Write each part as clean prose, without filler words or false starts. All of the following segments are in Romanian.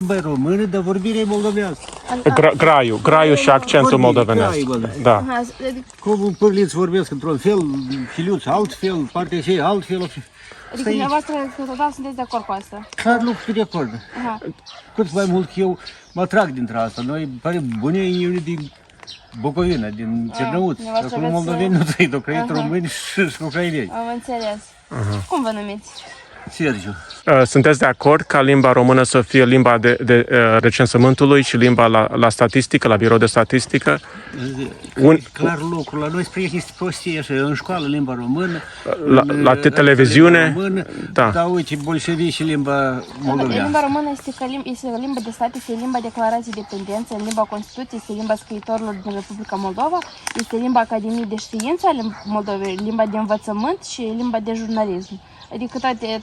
Băi, română, dar vorbire moldovească. Graiul și accentul moldovenesc. Da. Aha, adică, Cum pârliți vorbesc într-un fel, filiuț altfel, partea aceea altfel. adică dumneavoastră total sunteți de acord cu asta? Clar nu sunt de acord. Aha. Cât mai mult că eu mă trag dintre asta. Noi pare bunei eu din Bucovina, din Cernăuț. dumneavoastră Acum aveți, moldoveni nu trăiesc, au trăit români și ucraineni. Am înțeles. Cum vă numiți? Sergiu. Sunteți de acord ca limba română să fie limba de recensământului și limba la statistică, la birou de statistică? Clar lucru, la noi spre este prostie așa, în școală limba română, La televiziune? română, Da. dar uite, bolșevici și limba moldoveană. Limba română este o limbă de stat, este limba declarației de independență, limba Constituției, este limba scriitorilor din Republica Moldova, este limba Academiei de Științe ale Moldovei, limba de învățământ și limba de jurnalism. Adică toate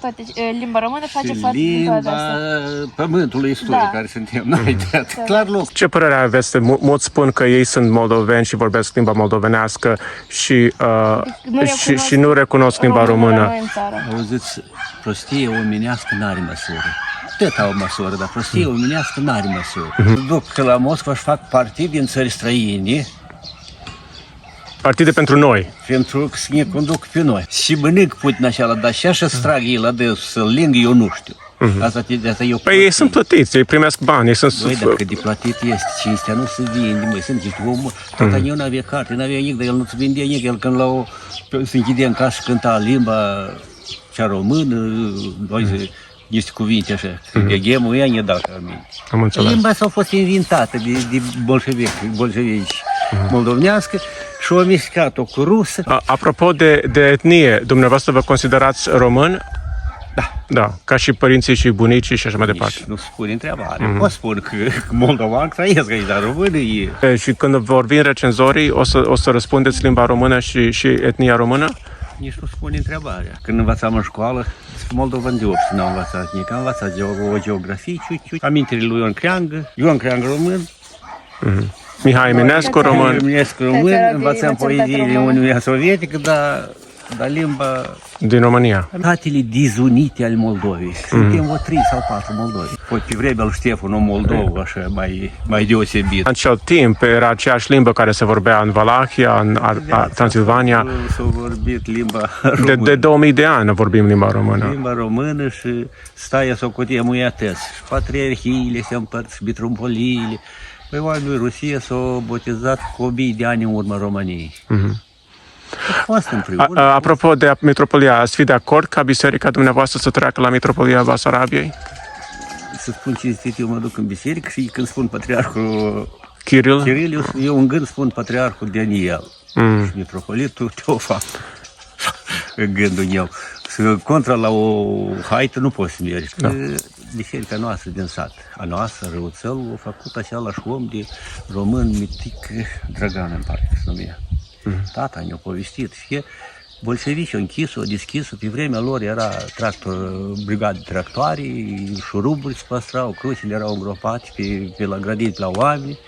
limba română face Și parte din toate limba astea. pământului istoric Da. care suntem noi. Clar lucru. Ce părere aveți? Mulți spun că ei sunt moldoveni și vorbesc limba moldovenească și nu recunosc limba română. la noi în țară. Auziți, prostie omenească n-are măsură. Tot au măsură, dar prostie omenească n-are măsură. Duc la Moscova și fac partid din țări străine, Partide pentru noi. pentru că să ne conduc pe noi. Și mănânc Putin așa, dar și așa strag ei la dânsul să-l ling, eu nu știu. Asta eu Păi ei sunt plătiți, ei primesc bani, ei sunt... Băi, dacă de plătit este, cinstea nu se vinde, măi, sunt niște omul, tata eu n-avea carte, n-avea nimic, dar el nu-ți vindea nimic, el când se închidea în casă și cânta limba cea română, niște cuvinte așa, de ghemul ea ne dau ca mine. Am înțeles. Limba s-a fost inventată de bolșevici moldovenească și au mișcat-o cu rusă. Apropo de etnie, dumneavoastră vă considerați român? Da, ca și părinții și bunicii și așa mai departe. Nici nu spune întrebare. Pot spun că moldovan trăiesc aici, dar română e... Și când vorbim recenzorii, o să răspundeți limba română și etnia română? Nici nu spune întrebarea. Când învățam în școală, moldovan de 8 n-am învățat nici. Am învățat o geografie, amintele lui Ion Creangă român. Mihai Eminescu român. Eminescu român, învățăm poeziile Uniunea Sovietică, dar limba... Din România. Statele dizunite ale Moldovei. Suntem o 3 sau 4 Moldovi. Poate pe vremea lui Ștefan, o Moldovă așa mai deosebit. În acel timp era aceeași limbă care se vorbea în Valahia, în Transilvania. S-a vorbit limba română. De 2000 de ani vorbim limba română. Limba română și staia socotia muiatăți. Și patriarhiile se împărți, și bitrumpoliile. Păi oamenii Rusia s-au botezat cu 1000 de ani în urmă României. Fost împreună. Apropo de Mitropolia, ați fi de acord ca biserica dumneavoastră să treacă la Mitropolia Basarabiei? Să spun cinstit, eu mă duc în biserică și când spun patriarhul Kiril? eu în gând spun patriarhul Daniel. Și mitropolitul Teofan. În gândul meu. Contra la o haită nu poți să mergi. Da. Biserica noastră din sat, a noastră, Răuțelul, a făcut așa la om de român mitic Drăgan, în parcă se numea. Tata ne-a povestit și bolșevicii au închis-o, deschis-o, pe vremea lor era brigade tractoare, șuruburi se păstrau, crucile erau îngropate pe la grădini, la oameni,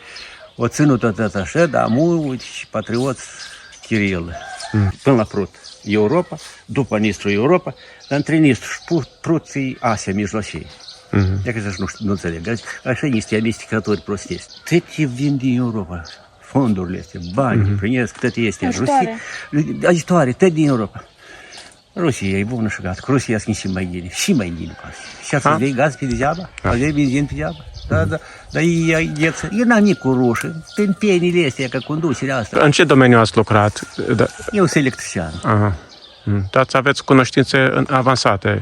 o ținut tot așa, dar mulți și patrioți Kiril, până la Prut. Europa, după Nistru Europa, dar între Nistru și Pruții Asia Mijlocie. Dacă nu înțeleg, așa niște amestecători prostești. Toate vin din Europa. Fondurile astea, bani, primesc, tot este. Ajutoare, tot din Europa. Rusia e bună și gata. Rusia schimb și mai bine. Și mai bine. Și ați vei gaz pe degeaba? Ați vei benzin pe degeaba? Da. Dar eu n-am nici cu rușă. Tâmpenile astea, că conducerea asta. În ce domeniu ați lucrat? Eu sunt electrician. Dați aveți cunoștințe avansate.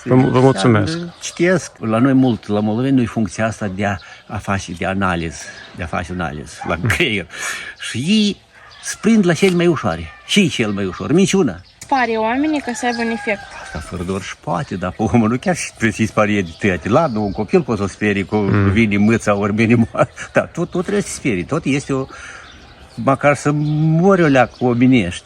Vă mulțumesc. Citesc. La noi mult, la moldoveni, nu-i funcția asta de a face analiză, la creier. Și ei sprind la cel mai ușoare. Și cel mai ușor, minciuna. Spare oamenii ca să aibă un efect. Asta fără doar și poate, dar pe omul nu chiar și trebuie să-i sparie de tăiate. Ladă, un copil poți să-l sperii cu vine mâța, ori vine moară. Dar tot trebuie să sperii, tot este măcar să mori o leacă omenești.